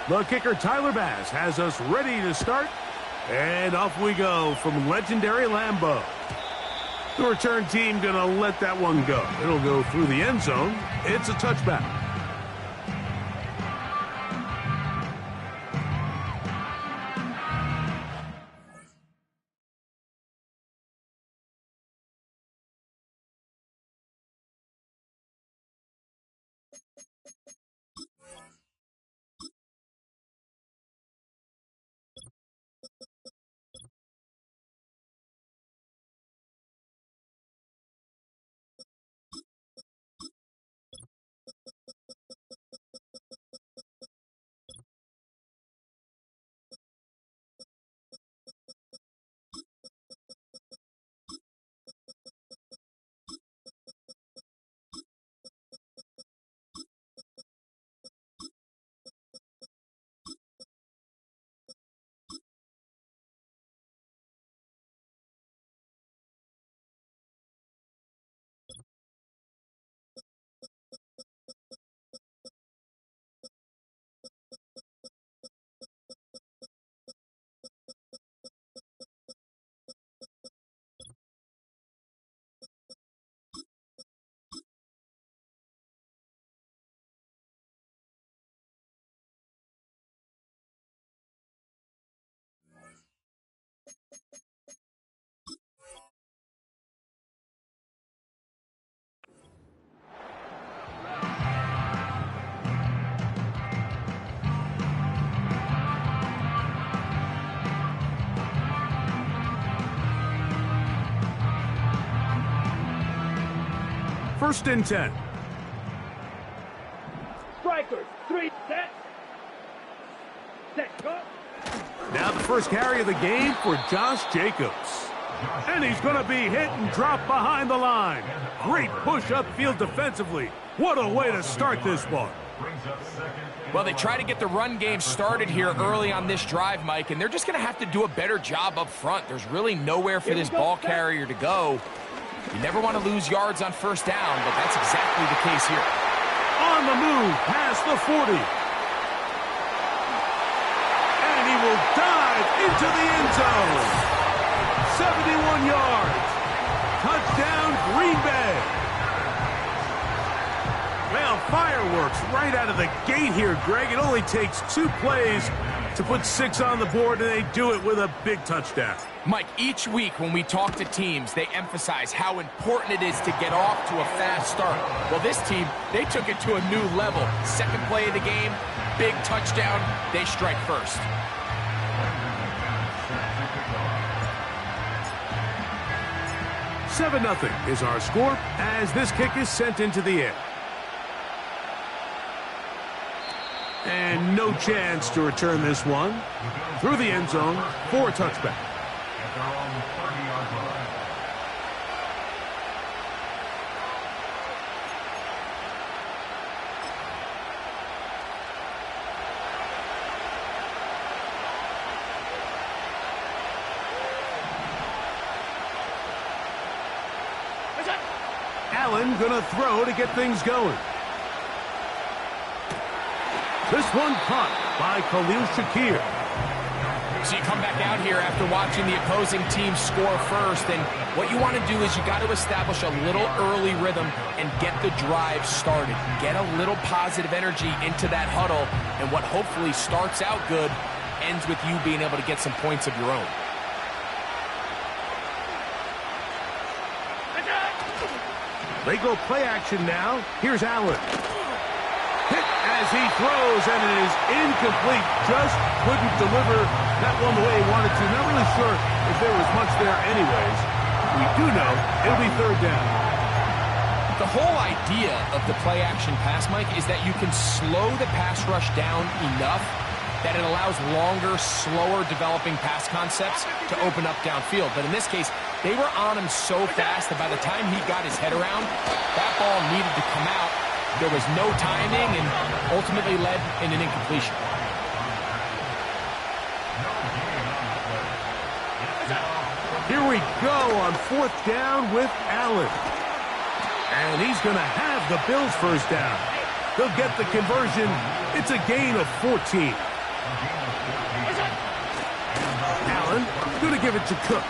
The kicker, Tyler Bass, has us ready to start. And off we go from legendary Lambeau. The return team going to let that one go. It'll go through the end zone. It's a touchback. First and 10. Strikers, 3, set. Set, go. Now the first carry of the game for Josh Jacobs. And he's going to be hit and drop behind the line. Great push upfield defensively. What a way to start this one. Well, they try to get the run game started here early on this drive, Mike, and they're just going to have to do a better job up front. There's really nowhere for this ball carrier to go. You never want to lose yards on first down, but that's exactly the case here. On the move, past the 40. And he will dive into the end zone. 71 yards. Touchdown, Green Bay. Well, fireworks right out of the gate here, Greg. It only takes 2 plays to put 6 on the board, and they do it with a big touchdown. Mike, each week when we talk to teams, they emphasize how important it is to get off to a fast start. Well, this team, they took it to a new level. Second play of the game, big touchdown, they strike first. $7-0 is our score as this kick is sent into the air. And no chance to return this one through the end zone for a touchback. Allen gonna throw to get things going. This one caught by Khalil Shakir. So you come back out here after watching the opposing team score first, and what you want to do is you got to establish a little early rhythm and get the drive started. Get a little positive energy into that huddle, and what hopefully starts out good ends with you being able to get some points of your own. They go play action now. Here's Allen. Hit as he throws, and it is incomplete. Just couldn't deliver that one the way he wanted to. Not really sure if there was much there anyways. We do know it'll be third down. The whole idea of the play action pass, Mike, is that you can slow the pass rush down enough that it allows longer, slower developing pass concepts to open up downfield. But in this case, they were on him so fast that by the time he got his head around, that ball needed to come out. There was no timing and ultimately led in an incompletion. Here we go on fourth down with Allen. And he's going to have the Bills first down. They'll get the conversion. It's a gain of 14. Allen going to give it to Cook.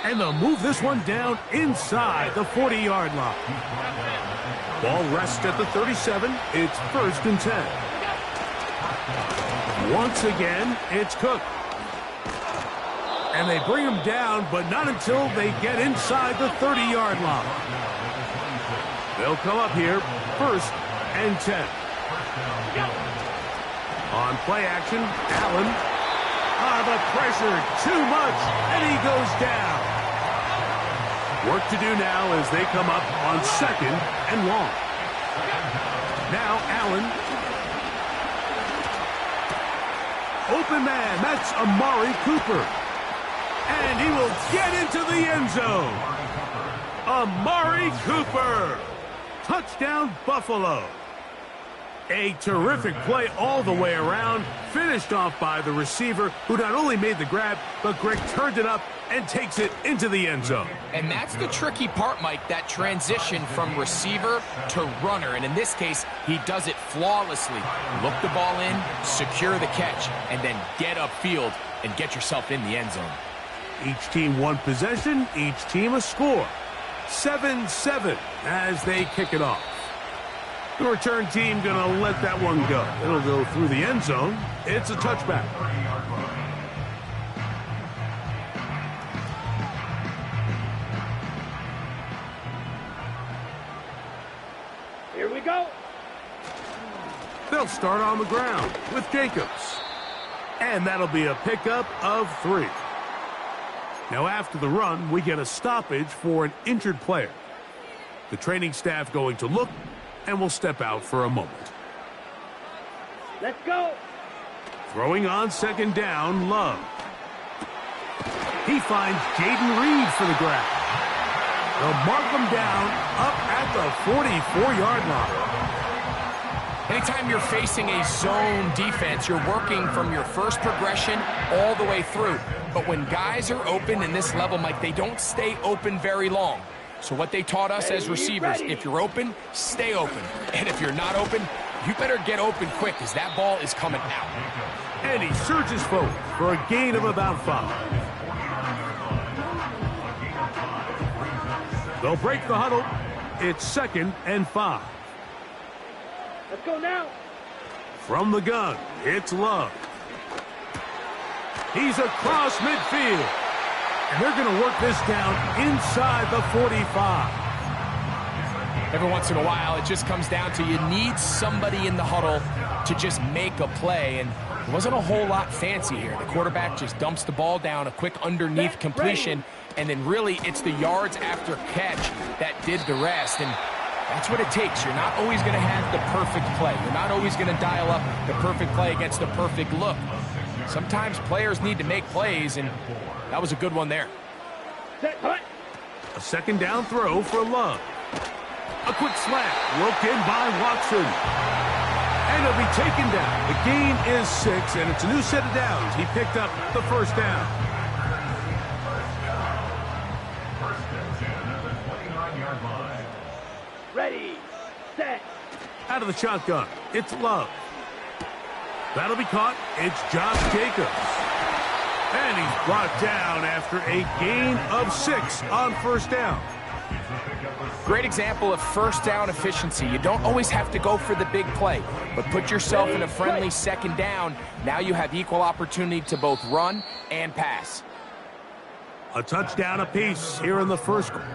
And they'll move this one down inside the 40-yard line. Ball rests at the 37. It's 1st and 10. Once again, it's Cook. And they bring him down, but not until they get inside the 30-yard line. They'll come up here, 1st and 10. On play action, Allen. The pressure, too much, and he goes down. Work to do now as they come up on 2nd and long. Now Allen. Open man, that's Amari Cooper. And he will get into the end zone. Amari Cooper. Touchdown, Buffalo. A terrific play all the way around, finished off by the receiver, who not only made the grab, but Greg turned it up and takes it into the end zone. And that's the tricky part, Mike, that transition from receiver to runner. And in this case, he does it flawlessly. Look the ball in, secure the catch, and then get upfield and get yourself in the end zone. Each team one possession, each team a score. 7-7 as they kick it off. The return team going to let that one go. It'll go through the end zone. It's a touchback. Here we go. They'll start on the ground with Jacobs. And that'll be a pickup of 3. Now after the run, we get a stoppage for an injured player. The training staff going to look and will step out for a moment. Let's go. Throwing on 2nd down, Love. He finds Jaden Reed for the grab. They'll mark him down up at the 44-yard line. Anytime you're facing a zone defense, you're working from your first progression all the way through. But when guys are open in this level, Mike, they don't stay open very long. So what they taught us as receivers, if you're open, stay open. And if you're not open, you better get open quick because that ball is coming out. And he surges forward for a gain of about 5. They'll break the huddle. It's 2nd and 5. Let's go now. From the gun, it's Love. He's across midfield. And they're going to work this down inside the 45. Every once in a while, it just comes down to you need somebody in the huddle to just make a play. And it wasn't a whole lot fancy here. The quarterback just dumps the ball down, a quick underneath completion, and then really it's the yards after catch that did the rest. And that's what it takes. You're not always going to have the perfect play. You're not always going to dial up the perfect play against the perfect look. Sometimes players need to make plays, and that was a good one there. Set, hut. A 2nd down throw for Love. A quick slant, worked in by Watson. And he'll be taken down. The gain is 6, and it's a new set of downs. He picked up the 1st down. Ready, set. Out of the shotgun, it's Love. That'll be caught. It's Josh Jacobs. And he's brought down after a gain of 6 on 1st down. Great example of 1st down efficiency. You don't always have to go for the big play, but put yourself in a friendly 2nd down. Now you have equal opportunity to both run and pass. A touchdown apiece here in the 1st quarter.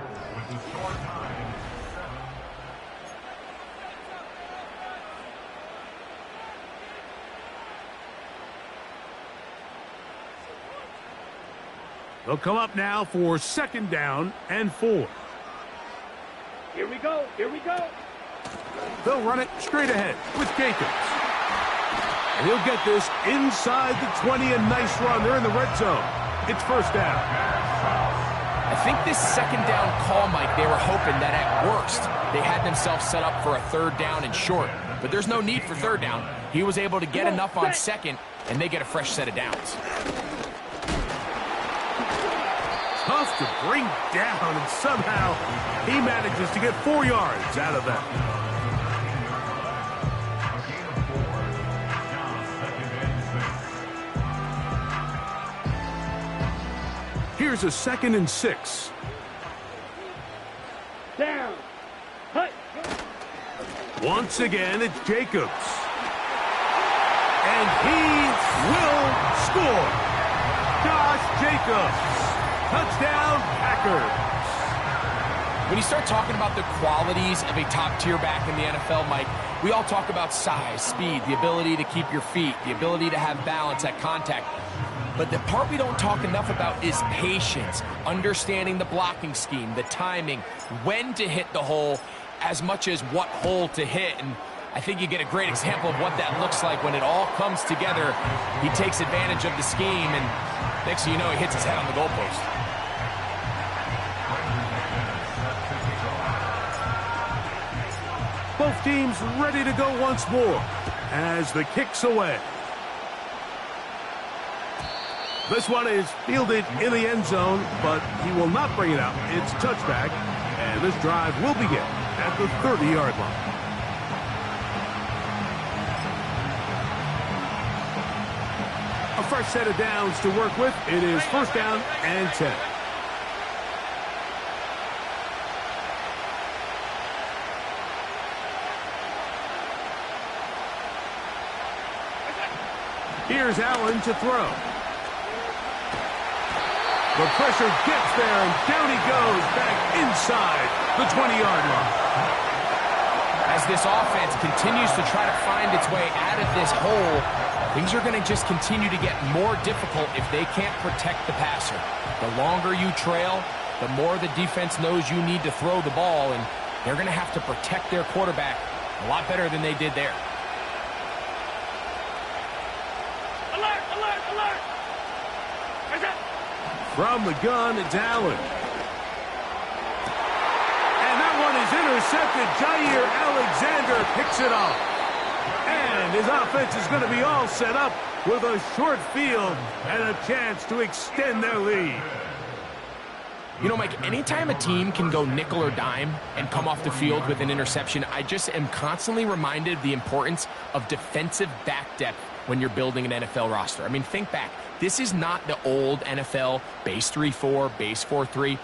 They'll come up now for 2nd down and 4. Here we go. Here we go. They'll run it straight ahead with Jacobs. And he'll get this inside the 20. A nice run. They're in the red zone. It's 1st down. I think this 2nd down call, Mike, they were hoping that at worst they had themselves set up for a 3rd down and short. But there's no need for 3rd down. He was able to get enough on 2nd, and they get a fresh set of downs. Tough to bring down, and somehow he manages to get 4 yards out of that. Here's a 2nd and 6. Down. Hut. Once again, it's Jacobs. And he will score. Josh Jacobs. Touchdown, Packers. When you start talking about the qualities of a top-tier back in the NFL, Mike, we all talk about size, speed, the ability to keep your feet, the ability to have balance at contact. But the part we don't talk enough about is patience, understanding the blocking scheme, the timing, when to hit the hole, as much as what hole to hit. And I think you get a great example of what that looks like when it all comes together. He takes advantage of the scheme, and next thing you know, he hits his head on the goalpost. Both teams ready to go once more as the kick's away. This one is fielded in the end zone, but he will not bring it out. It's touchback, and this drive will begin at the 30-yard line. A fresh set of downs to work with. It is 1st down and 10. Here's Allen to throw. The pressure gets there, and down he goes back inside the 20-yard line. As this offense continues to try to find its way out of this hole, things are going to just continue to get more difficult if they can't protect the passer. The longer you trail, the more the defense knows you need to throw the ball, and they're going to have to protect their quarterback a lot better than they did there. Alert, alert, alert! Where's that? From the gun, it's Allen. And that one is intercepted. Jair Alexander picks it off. And his offense is going to be all set up with a short field and a chance to extend their lead. You know, Mike, anytime a team can go nickel or dime and come off the field with an interception, I just am constantly reminded of the importance of defensive back depth when you're building an NFL roster. I mean, think back. This is not the old NFL base 3-4, base 4-3.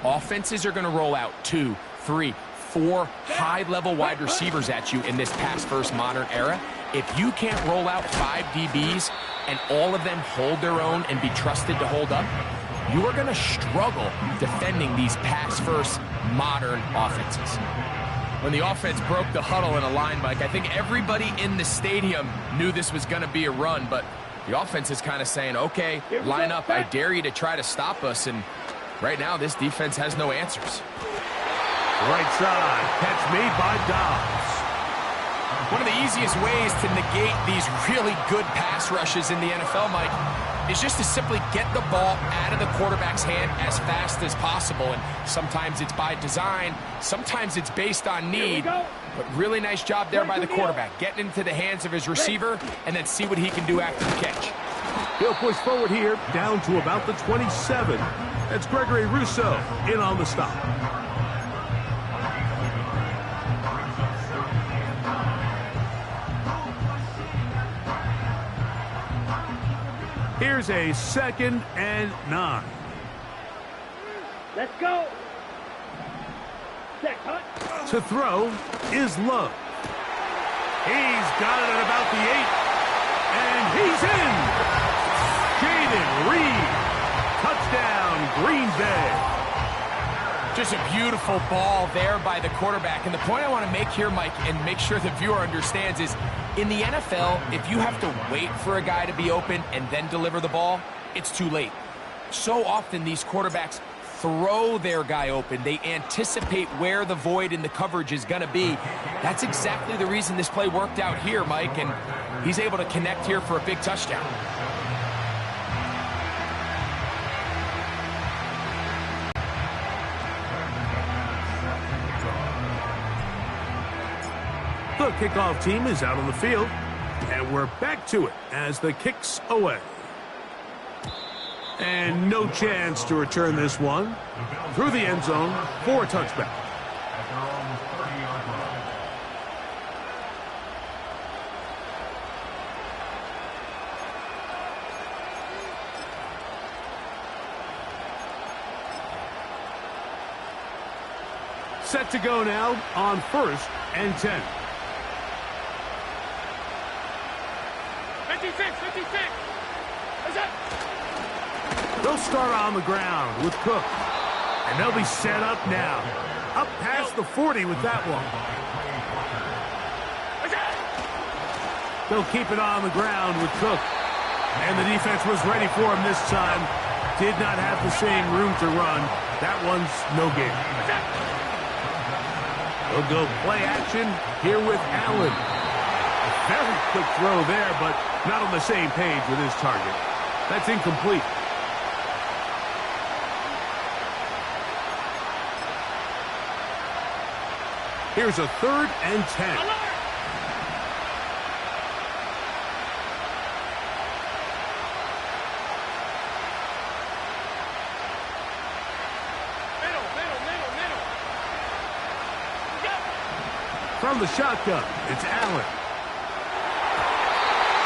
Offenses are going to roll out 2, 3, 4 high-level wide receivers at you in this pass-first modern era. If you can't roll out 5 DBs and all of them hold their own and be trusted to hold up, you are going to struggle defending these pass-first modern offenses. When the offense broke the huddle in a line, Mike, I think everybody in the stadium knew this was going to be a run, but the offense is kind of saying, okay, line up, I dare you to try to stop us, and right now this defense has no answers. Right side, catch made by Dobbs. One of the easiest ways to negate these really good pass rushes in the NFL, Mike, is just to simply get the ball out of the quarterback's hand as fast as possible. And sometimes it's by design, sometimes it's based on need. But really nice job there by the quarterback, getting into the hands of his receiver and then see what he can do after the catch. He'll push forward here, down to about the 27. That's Gregory Rousseau in on the stop. Here's a 2nd and 9. Let's go. Set, hut. To throw is Love. He's got it at about the 8. And he's in. Jaden Reed. Touchdown, Green Bay. Just a beautiful ball there by the quarterback. And the point I want to make here, Mike, and make sure the viewer understands is, in the NFL, if you have to wait for a guy to be open and then deliver the ball, it's too late. So often these quarterbacks throw their guy open. They anticipate where the void in the coverage is going to be. That's exactly the reason this play worked out here, Mike, and he's able to connect here for a big touchdown. The kickoff team is out on the field, and we're back to it as the kick's away. And no chance to return this one through the end zone for a touchback. set to go now on 1st and 10. 56, 56. Is that? They'll start on the ground with Cook. And they'll be set up now. Up past the 40 with that one. Is that? They'll keep it on the ground with Cook. And the defense was ready for him this time. Did not have the same room to run. That one's no gain. They'll go play action here with Allen. A very quick throw there, but not on the same page with his target. That's incomplete. Here's a 3rd and 10. Alert! Middle. Go! From the shotgun, it's Allen.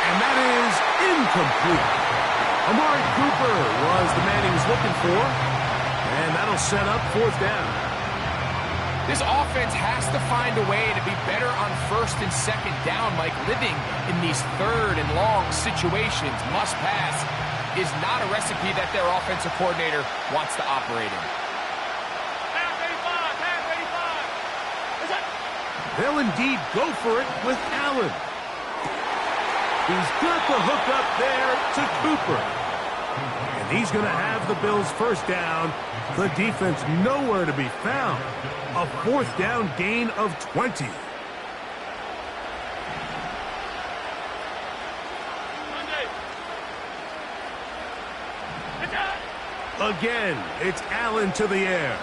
And that is incomplete. Amari Cooper was the man he was looking for. And that'll set up 4th down. This offense has to find a way to be better on 1st and 2nd down, Mike. Living in these 3rd and long situations, must pass, is not a recipe that their offensive coordinator wants to operate in. Half 85. Is that? They'll indeed go for it with Allen. He's got the hook up there to Cooper. And he's going to have the Bills' 1st down. The defense nowhere to be found. A 4th down gain of 20. Again, it's Allen to the air.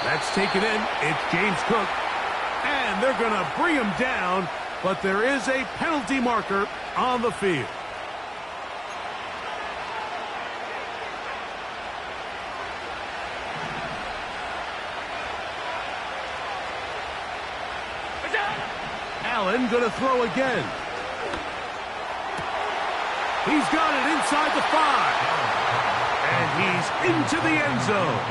That's taken in. It's James Cook. And they're going to bring him down, but there is a penalty marker on the field. Allen going to throw again. He's got it inside the 5. And he's into the end zone.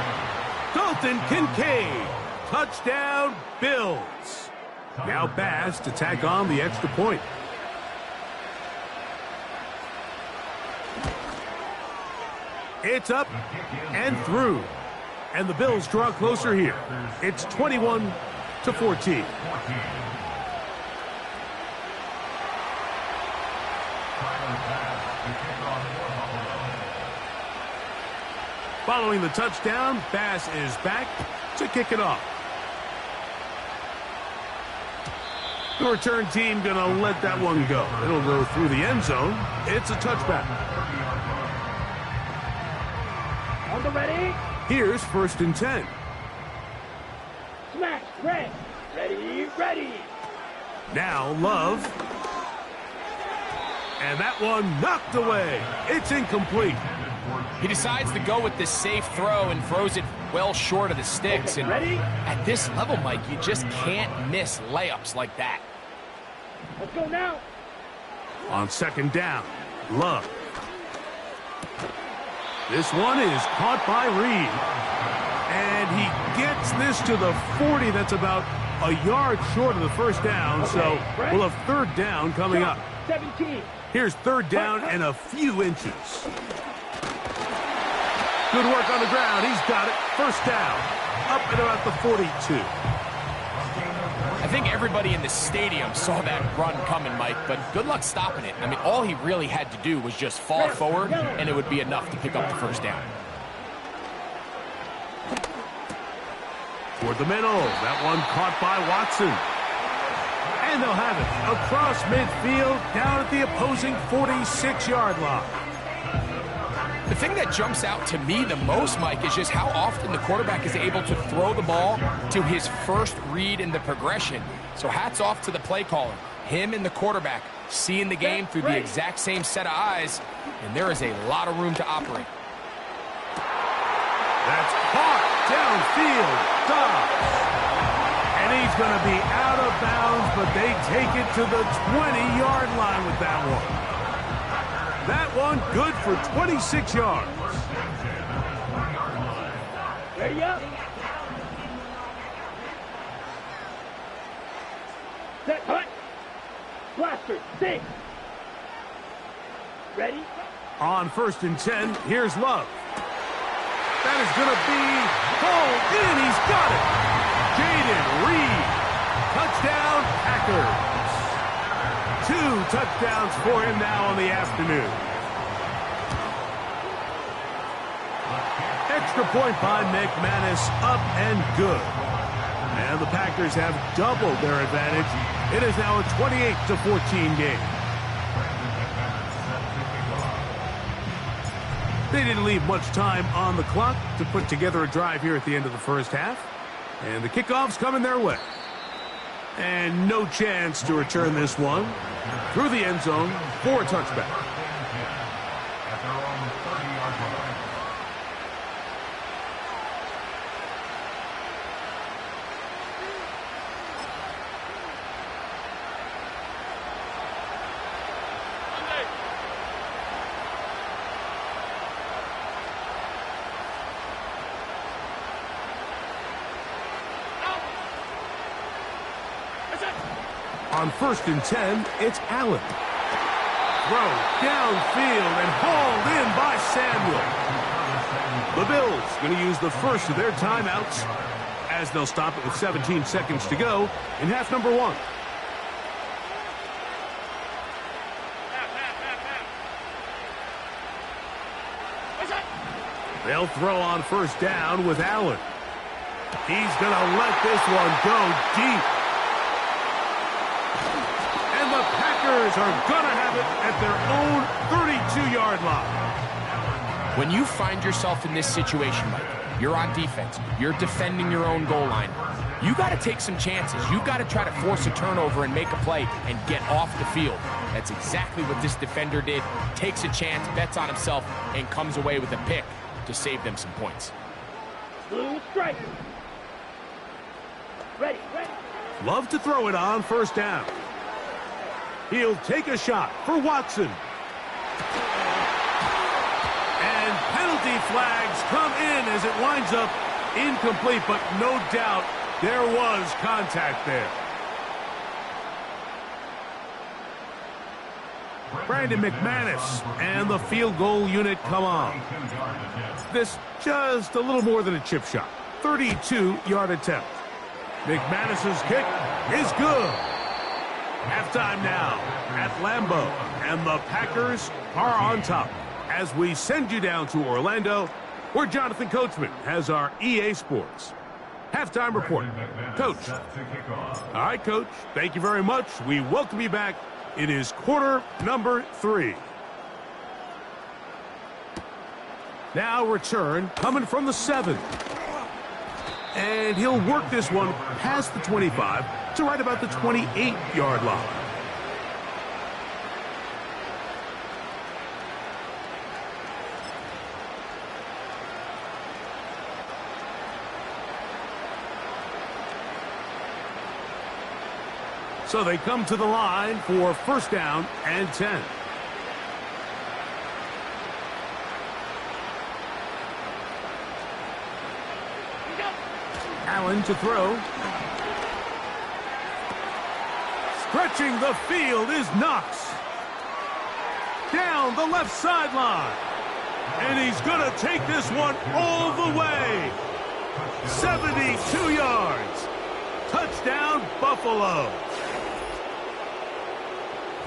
Dalton Kincaid. Touchdown, Bills. Now Bass to tack on the extra point. It's up and through. And the Bills draw closer here. It's 21-14. Following the touchdown, Bass is back to kick it off. The return team going to let that one go. It'll go through the end zone. It's a touchback. On the ready? Here's 1st and 10. Smash, red. Ready. Now Love. And that one knocked away. It's incomplete. He decides to go with this safe throw and throws it well short of the sticks. Okay, and ready? At this level, Mike, you just can't miss layups like that. Let's go now. On 2nd down, Love. This one is caught by Reed. And he gets this to the 40. That's about a yard short of the 1st down. Okay, So right. we'll have 3rd down coming up. 17. Here's 3rd down and a few inches. Good work on the ground. He's got it. 1st down. Up at about the 42. I think everybody in the stadium saw that run coming, Mike, but good luck stopping it. I mean, all he really had to do was just fall forward, and it would be enough to pick up the 1st down. Toward the middle. That one caught by Watson. And they'll have it across midfield down at the opposing 46-yard line. The thing that jumps out to me the most, Mike, is just how often the quarterback is able to throw the ball to his first read in the progression. So hats off to the play caller. Him and the quarterback seeing the game through the exact same set of eyes, and there is a lot of room to operate. That's caught downfield. Dobbs. And he's going to be out of bounds, but they take it to the 20-yard line with that one. That one good for 26 yards. Ready up. Set, hut. Blaster, 6. Ready? On 1st and 10, here's Love. That is going to be pulled in. He's got it. Jaden Reed. Touchdown, Packers. 2 touchdowns for him now on the afternoon. Extra point by McManus, up and good. And the Packers have doubled their advantage. It is now a 28-14 game. They didn't leave much time on the clock to put together a drive here at the end of the first half. And the kickoff's coming their way. And no chance to return this one through the end zone for a touchback. On 1st and 10, it's Allen. Throw downfield and hauled in by Samuel. The Bills going to use the first of their timeouts as they'll stop it with 17 seconds to go in half number 1. They'll throw on 1st down with Allen. He's going to let this one go deep. And the Packers are going to have it at their own 32-yard line. When you find yourself in this situation, Mike, you're on defense, you're defending your own goal line, you got to take some chances. You got to try to force a turnover and make a play and get off the field. That's exactly what this defender did. Takes a chance, bets on himself, and comes away with a pick to save them some points. Blue strike. Ready, ready. Love to throw it on 1st down. He'll take a shot for Watson. And penalty flags come in as it winds up incomplete, but no doubt there was contact there. Brandon McManus and the field goal unit come on. This just a little more than a chip shot. 32-yard attempt. McManus's kick is good. Halftime now at Lambeau, and the Packers are on top as we send you down to Orlando, where Jonathan Coachman has our EA Sports halftime report. Coach. All right, Coach. Thank you very much. We welcome you back. It is quarter number 3. Now return coming from the 7. And he'll work this one past the 25 to right about the 28-yard line. So they come to the line for 1st down and 10. Allen to throw. Stretching the field is Knox. Down the left sideline. And he's going to take this one all the way. 72 yards. Touchdown, Buffalo.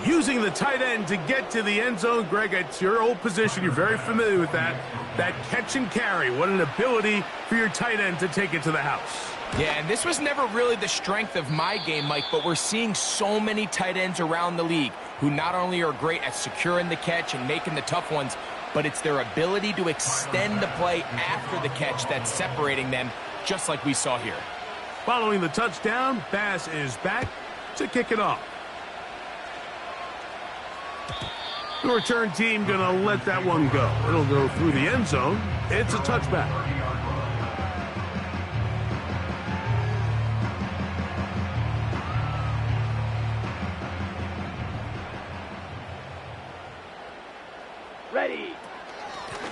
Using the tight end to get to the end zone, Greg, it's your old position. You're very familiar with that. That catch and carry. What an ability for your tight end to take it to the house. Yeah, and this was never really the strength of my game, Mike, but we're seeing so many tight ends around the league who not only are great at securing the catch and making the tough ones, but it's their ability to extend the play after the catch that's separating them, just like we saw here. Following the touchdown, Bass is back to kick it off. The return team going to let that one go. It'll go through the end zone. It's a touchback. Ready.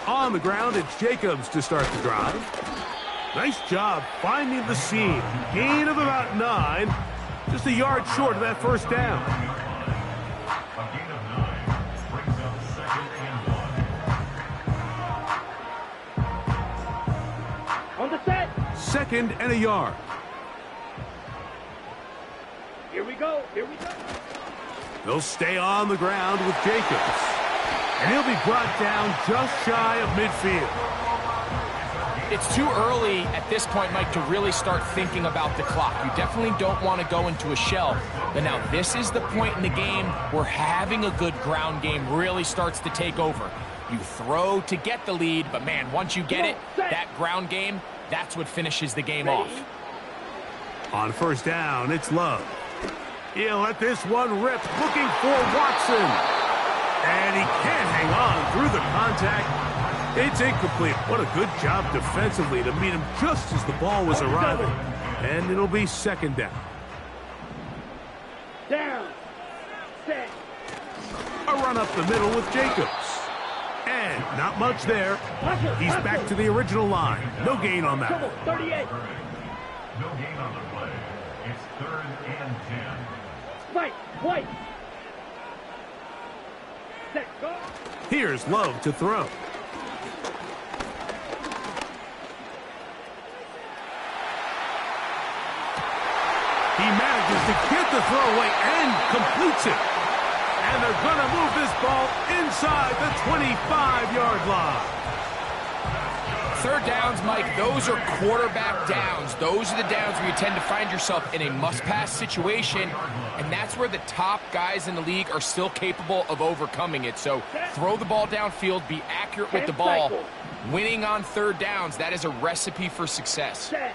On the ground, it's Jacobs to start the drive. Nice job finding the seam. Gain of about 9. Just a yard short of that first down. A gain of 9 brings up 2nd and 1. On the set. 2nd and a yard. Here we go. Here we go. They'll stay on the ground with Jacobs. And he'll be brought down just shy of midfield. It's too early at this point, Mike, to really start thinking about the clock. You definitely don't want to go into a shell. But now this is the point in the game where having a good ground game really starts to take over. You throw to get the lead, but man, once you get it, that ground game, that's what finishes the game off. On first down, it's Love. He'll let this one rip, looking for Watson. And he can't hang on through the contact. It's incomplete. What a good job defensively to meet him just as the ball was arriving. And it'll be 2nd down. Down. Set. A run up the middle with Jacobs. And not much there. He's back to the original line. No gain on that. 38. No gain on the play. It's 3rd and 10. Fight. White. Set. Go. Here's Love to throw. He manages to get the throw away and completes it. And they're going to move this ball inside the 25-yard line. 3rd downs, Mike, those are quarterback downs. Those are the downs where you tend to find yourself in a must-pass situation, and that's where the top guys in the league are still capable of overcoming it. So throw the ball downfield, be accurate with the ball. Winning on 3rd downs, that is a recipe for success. Set.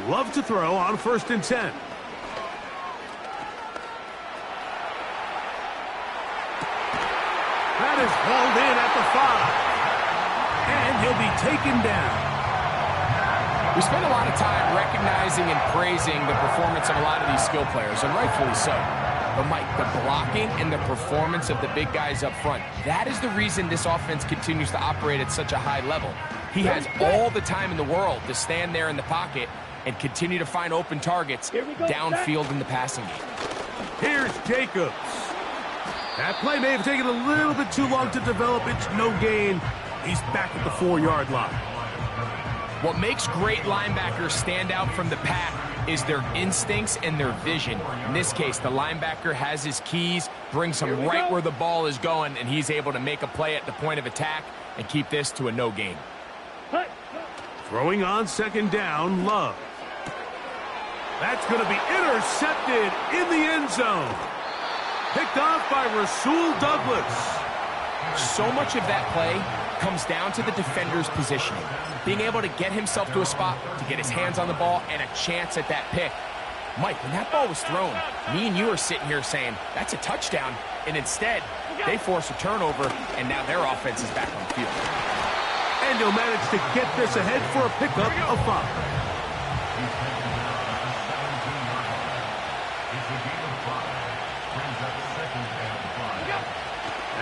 Love to throw on 1st and 10. That is hauled in at the 5. And he'll be taken down. We spend a lot of time recognizing and praising the performance of a lot of these skill players, and rightfully so. But, Mike, the blocking and the performance of the big guys up front, that is the reason this offense continues to operate at such a high level. He has all the time in the world to stand there in the pocket and continue to find open targets downfield in the passing game. Here's Jacobs. That play may have taken a little bit too long to develop. It's no gain. He's back at the 4-yard line. What makes great linebackers stand out from the pack is their instincts and their vision. In this case, the linebacker has his keys, brings him right where the ball is going, and he's able to make a play at the point of attack and keep this to a no gain. Throwing on 2nd down, Love. That's going to be intercepted in the end zone. Picked off by Rasul Douglas. So much of that play comes down to the defender's positioning. Being able to get himself to a spot, to get his hands on the ball, and a chance at that pick. Mike, when that ball was thrown, me and you are sitting here saying, that's a touchdown. And instead, they force a turnover, and now their offense is back on the field. And he'll manage to get this ahead for a pickup of 5.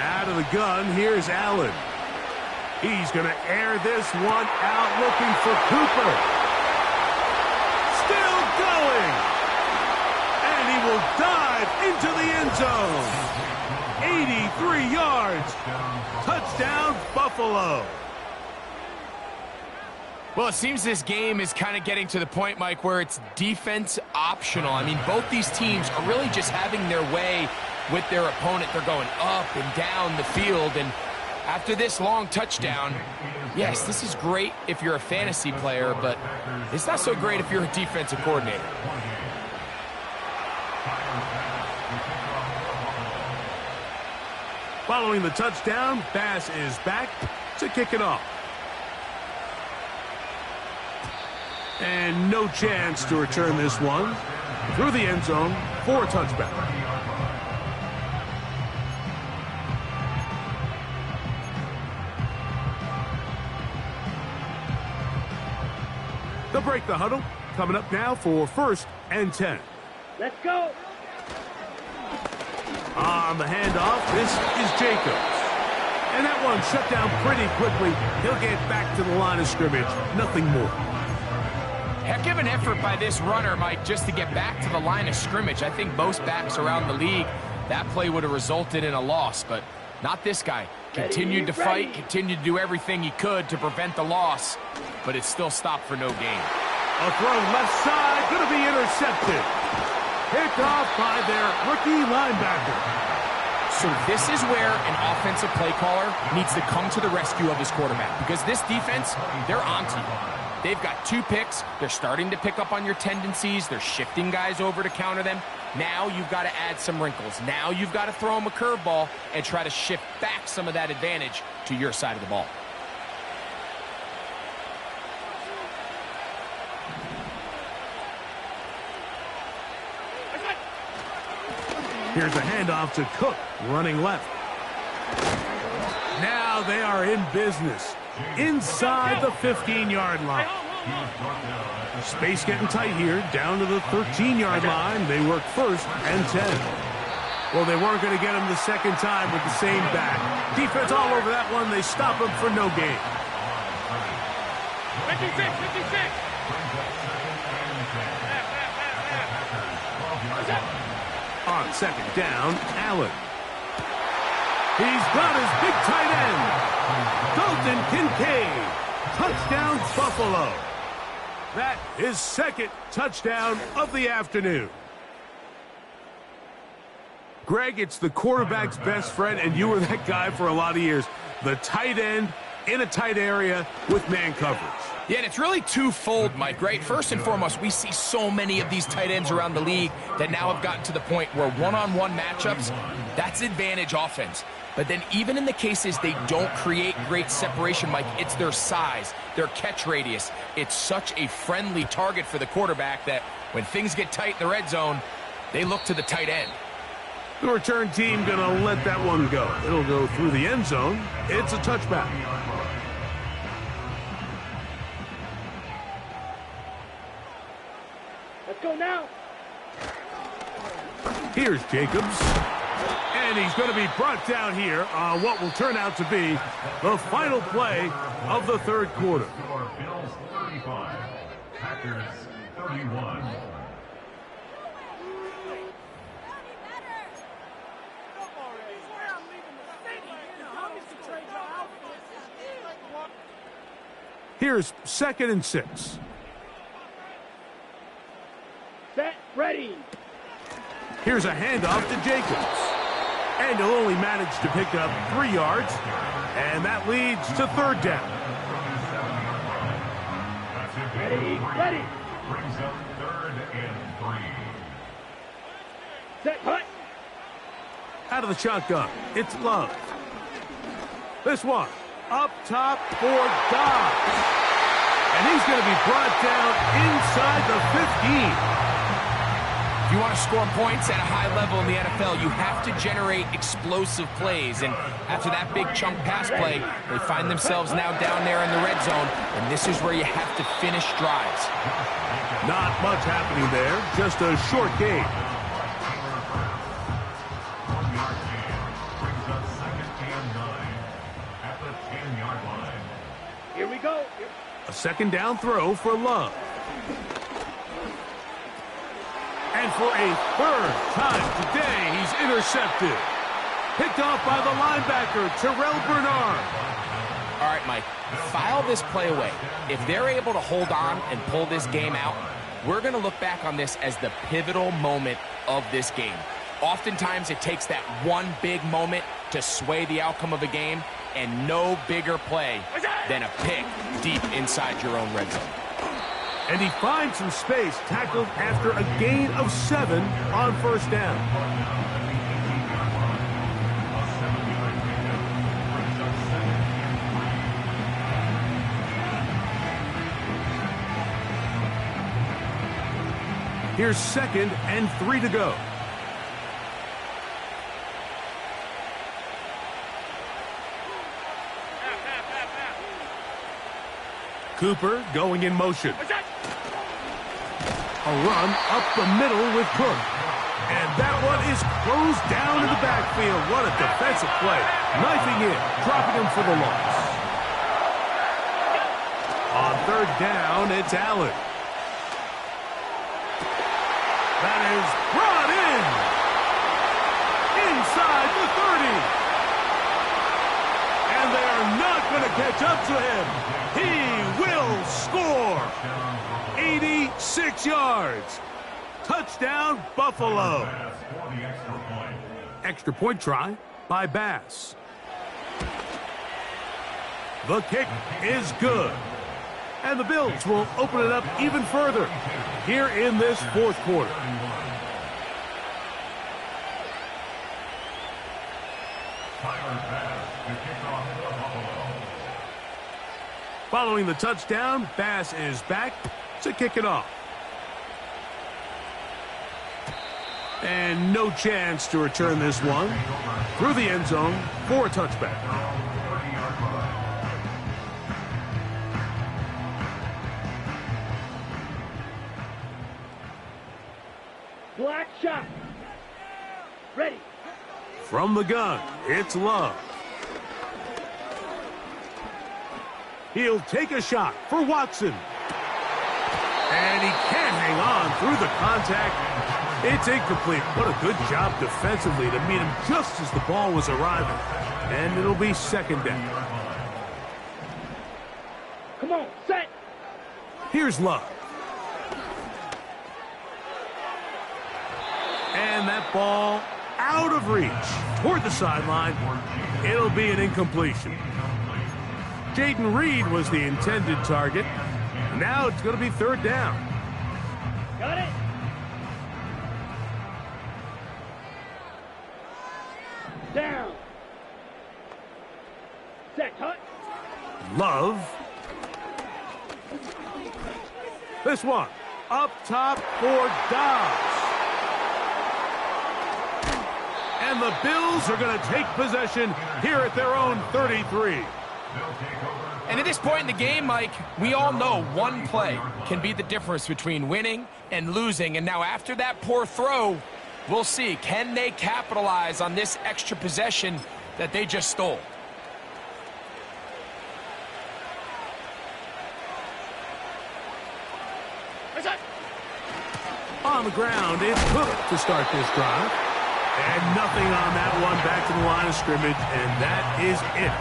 Out of the gun, here's Allen. He's going to air this one out, looking for Cooper. Still going. And he will dive into the end zone. 83 yards. Touchdown, Buffalo. Well, it seems this game is kind of getting to the point, Mike, where it's defense optional. I mean, both these teams are really just having their way with their opponent. They're going up and down the field, and after this long touchdown, yes, this is great if you're a fantasy player, but it's not so great if you're a defensive coordinator. Following the touchdown, Bass is back to kick it off. And no chance to return this one through the end zone for a touchback. They'll break the huddle. Coming up now for 1st and 10. Let's go. On the handoff, this is Jacobs. And that one shut down pretty quickly. He'll get back to the line of scrimmage. Nothing more. Heck of an effort by this runner, Mike, just to get back to the line of scrimmage. I think most backs around the league, that play would have resulted in a loss, but not this guy. Continued to fight, continued to do everything he could to prevent the loss, but it still stopped for no gain. A throw left side, going to be intercepted. Picked off by their rookie linebacker. So this is where an offensive play caller needs to come to the rescue of his quarterback, because this defense, they're onto you. They've got 2 picks. They're starting to pick up on your tendencies. They're shifting guys over to counter them. Now you've got to add some wrinkles. Now you've got to throw them a curveball and try to shift back some of that advantage to your side of the ball. Here's a handoff to Cook, running left. Now they are in business. Inside the 15-yard line. Space getting tight here, down to the 13-yard line. They work 1st and 10. Well, they weren't going to get him the second time with the same back. Defense all over that one. They stop him for no gain. 56, 56. On 2nd down, Allen. He's got his big tight end. Dalton Kincaid. Touchdown, Buffalo. That is 2nd touchdown of the afternoon. Greg, it's the quarterback's best friend, and you were that guy for a lot of years. The tight end in a tight area with man coverage. Yeah, and it's really twofold, Mike, right? First and foremost, we see so many of these tight ends around the league that now have gotten to the point where one-on-one matchups, that's advantage offense. But then even in the cases they don't create great separation, Mike, it's their size, their catch radius. It's such a friendly target for the quarterback that when things get tight in the red zone, they look to the tight end. The return team going to let that one go. It'll go through the end zone. It's a touchback. Let's go now. Here's Jacobs. And he's going to be brought down here on what will turn out to be the final play of the 3rd quarter. Bills 35, Packers 31. Here's 2nd and 6. Set, ready. Here's a handoff to Jacobs. And he'll only manage to pick up 3 yards. And that leads to 3rd down. Ready, ready. Brings up 3rd and 3. Set, cut. Out of the shotgun, it's Love. This one, up top for Dobbs. And he's going to be brought down inside the 15. If you want to score points at a high level in the NFL, you have to generate explosive plays. And after that big chunk pass play, they find themselves now down there in the red zone. And this is where you have to finish drives. Not much happening there, just a short game. Brings up 2nd and 9 at the 10-yard line. Here we go. A 2nd down throw for Love. And for a 3rd time today, he's intercepted. Picked off by the linebacker, Terrell Bernard. All right, Mike, file this play away. If they're able to hold on and pull this game out, we're going to look back on this as the pivotal moment of this game. Oftentimes, it takes that one big moment to sway the outcome of a game, and no bigger play than a pick deep inside your own red zone. And he finds some space, tackled after a gain of 7 on 1st down. Here's 2nd and 3 to go. Cooper going in motion. A run up the middle with Cook. And that one is closed down in the backfield. What a defensive play. Knifing in, dropping him for the loss. On third down, it's Allen. That is brought in. Inside the 30. And they are not going to catch up to him. He will score. 86 yards. Touchdown, Buffalo. Extra point try by Bass. The kick is good. And the Bills will open it up even further here in this fourth quarter. Following the touchdown, Bass is back to kick it off. And no chance to return this one through the end zone for a touchback. Black shot. Ready. From the gun, it's Love. He'll take a shot for Watson. And he can't hang on through the contact. It's incomplete. What a good job defensively to meet him just as the ball was arriving. And it'll be second down. Come on, set. Here's Love. And that ball out of reach toward the sideline. It'll be an incompletion. Jaden Reed was the intended target. Now it's going to be third down. Got it. Down. Set, cut. Love. This one up top for Dobbs. And the Bills are going to take possession here at their own 33. And at this point in the game, Mike, we all know one play can be the difference between winning and losing. And now after that poor throw, we'll see. Can they capitalize on this extra possession that they just stole? On the ground, it's Cook to start this drive. And nothing on that one, back to the line of scrimmage, and that is it.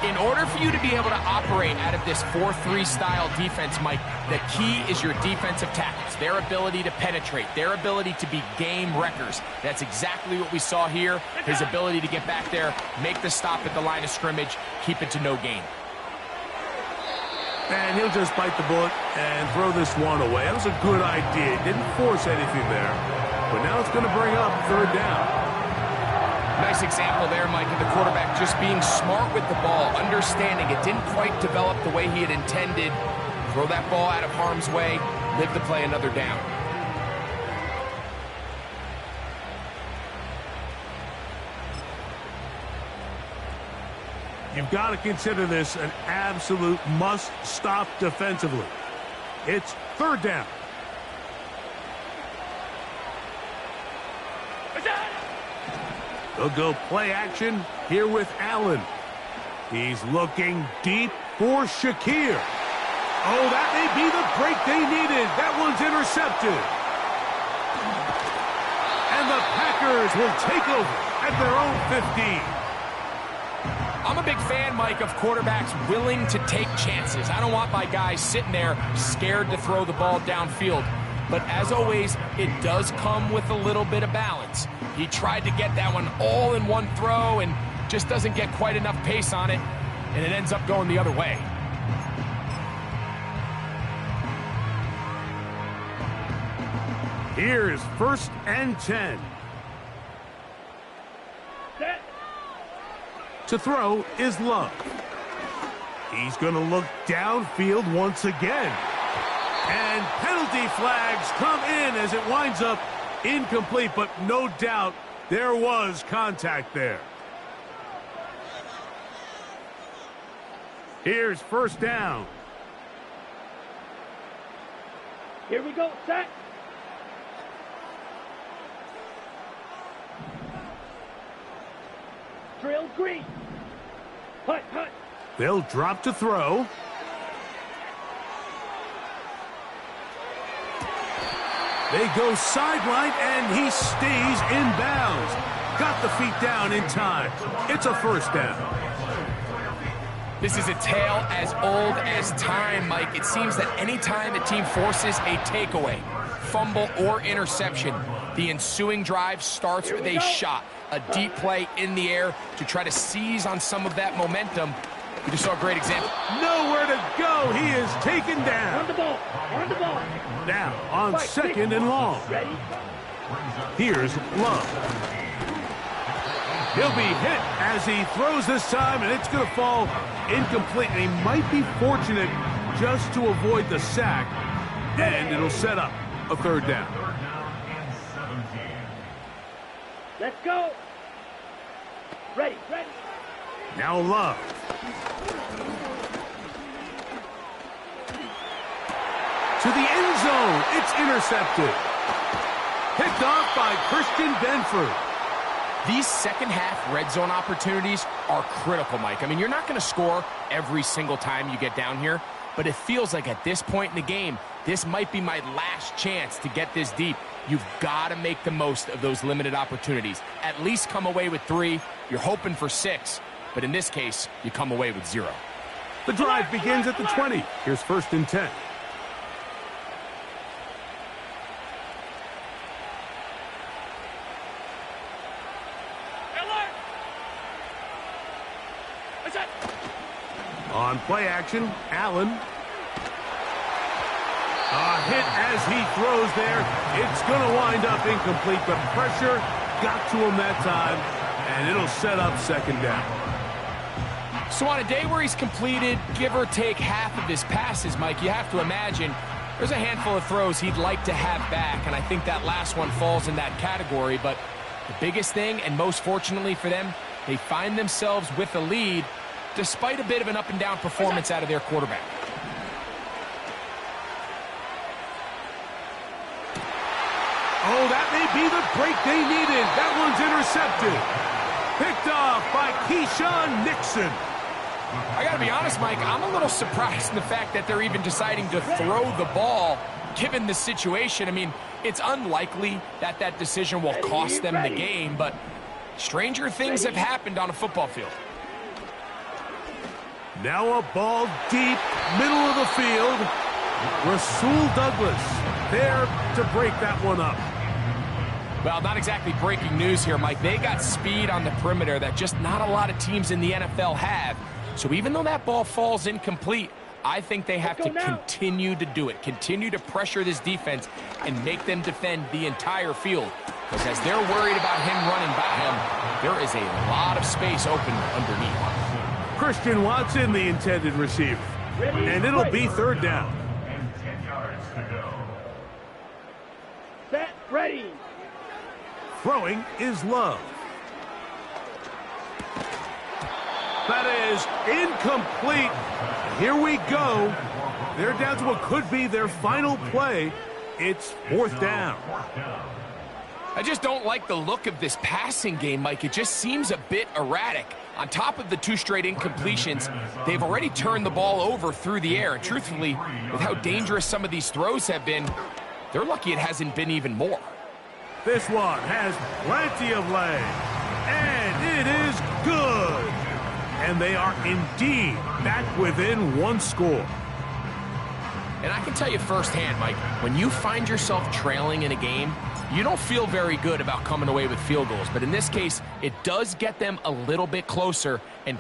In order for you to be able to operate out of this 4-3 style defense, Mike, the key is your defensive tackles, their ability to penetrate, their ability to be game wreckers. That's exactly what we saw here, his ability to get back there, make the stop at the line of scrimmage, keep it to no gain. And he'll just bite the bullet and throw this one away. That was a good idea. Didn't force anything there. But now it's going to bring up third down. Nice example there, Mike, of the quarterback just being smart with the ball, understanding it didn't quite develop the way he had intended. Throw that ball out of harm's way, live to play another down. You've got to consider this an absolute must-stop defensively. It's third down. They'll go play action here with Allen. He's looking deep for Shakir. Oh, that may be the break they needed. That one's intercepted. And the Packers will take over at their own 15. I'm a big fan, Mike, of quarterbacks willing to take chances. I don't want my guys sitting there scared to throw the ball downfield. But as always, it does come with a little bit of balance. He tried to get that one all in one throw and just doesn't get quite enough pace on it, and it ends up going the other way. Here's first and 10. Set. To throw is Love. He's going to look downfield once again. And penalty flags come in as it winds up incomplete, but no doubt there was contact there. Here's first down. Here we go, set. drill green. Hut, hut. They'll drop to throw. They go sideline, and he stays in bounds. Got the feet down in time. It's a first down. This is a tale as old as time, Mike. It seems that anytime a team forces a takeaway, fumble, or interception, the ensuing drive starts with a shot, a deep play in the air to try to seize on some of that momentum. We just saw a great example. Nowhere to go. He is taken On down. the ball. On the ball. Now on second and long. Ready? Here's Love. He'll be hit as he throws this time, and it's going to fall incomplete. And he might be fortunate just to avoid the sack, and it'll set up a third down. Third down and 17. Let's go. Ready, ready. Now Love. To the end zone. It's intercepted. Picked off by Christian Benford. These second-half red zone opportunities are critical, Mike. I mean, you're not going to score every single time you get down here, but it feels like at this point in the game, this might be my last chance to get this deep. You've got to make the most of those limited opportunities. At least come away with 3. You're hoping for 6, but in this case, you come away with 0. The drive begins at the 20. Here's first and 10. On play action, Allen. A hit as he throws there. It's going to wind up incomplete, but pressure got to him that time, and it'll set up second down. So on a day where he's completed, give or take half of his passes, Mike, you have to imagine there's a handful of throws he'd like to have back, and I think that last one falls in that category. But the biggest thing, and most fortunately for them, they find themselves with a lead despite a bit of an up-and-down performance out of their quarterback. Oh, that may be the break they needed. That one's intercepted. Picked off by Keyshawn Nixon. I got to be honest, Mike, I'm a little surprised in the fact that they're even deciding to throw the ball given the situation. I mean, it's unlikely that that decision will cost them the game, but stranger things have happened on a football field. Now a ball deep, middle of the field. Rasul Douglas there to break that one up. Well, not exactly breaking news here, Mike. They got speed on the perimeter that just not a lot of teams in the NFL have. So even though that ball falls incomplete, I think they have to continue to do it. Continue to pressure this defense and make them defend the entire field. Because as they're worried about him running by him, there is a lot of space open underneath. Christian Watson, the intended receiver. And it'll be third down. And 10 yards to go. Set, ready. Throwing is Love. That is incomplete. Here we go. They're down to what could be their final play. It's fourth down. I just don't like the look of this passing game, Mike. It just seems a bit erratic. On top of the 2 straight incompletions, they've already turned the ball over through the air. And truthfully, with how dangerous some of these throws have been, they're lucky it hasn't been even more. This one has plenty of leg. And it is good. And they are indeed back within 1 score. And I can tell you firsthand, Mike, when you find yourself trailing in a game, you don't feel very good about coming away with field goals. But in this case, it does get them a little bit closer and